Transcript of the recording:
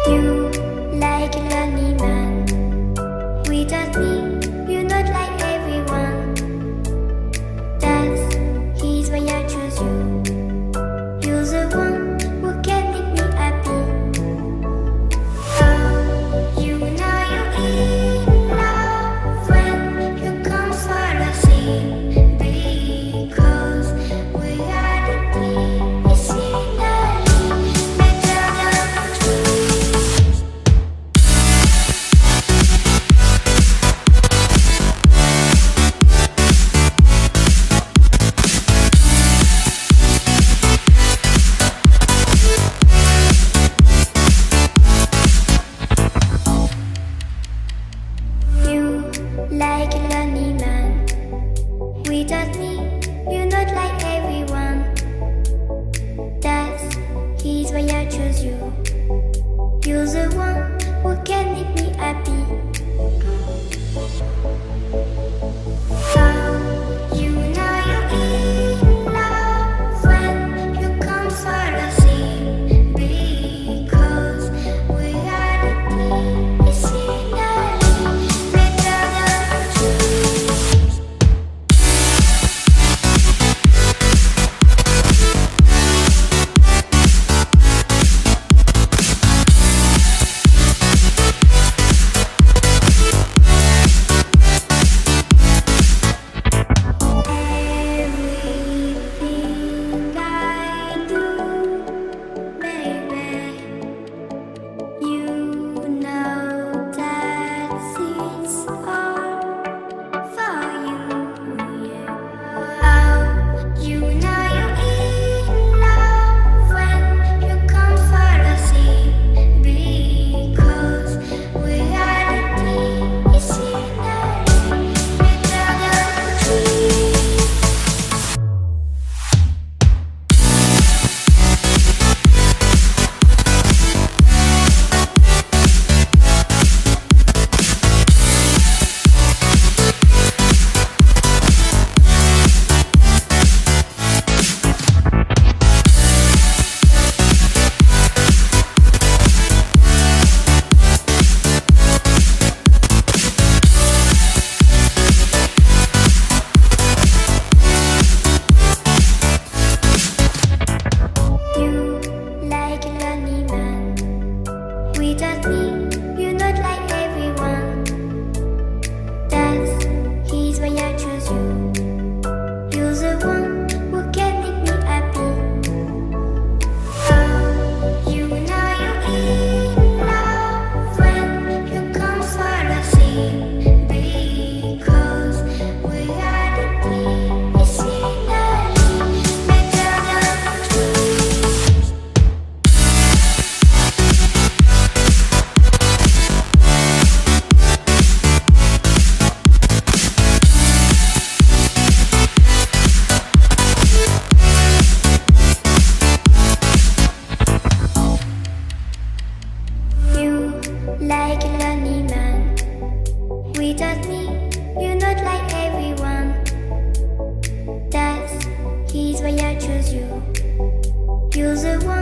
You like a lonely man. Without me, you're not like everyone. That's his why I choose you. You're the one who can make me happy. Oh, you know you're in love when you come for the sea. Because reality is finally better than dreams. You like a lonely man. Without me, you're not like everyone. That's his why I choose you. You're the one who can make me happy. Oh, you know you're in love when you come for the sea. Because reality is finally better than dreams. Everything I do, baby, you know that it's all for you, yeah. Oh, you know you're in love when you come for the sea. Because reality is finally better than dreams. You like a lonely man. Without me, you're not like everyone. That's his why I choose you. You're the one who can make me happy. Oh, you know you're in love when you come for the sea. Because reality is finally better than dreams. You like a lonely man. Without me, you're not like everyone. That's his why I choose you. You're the one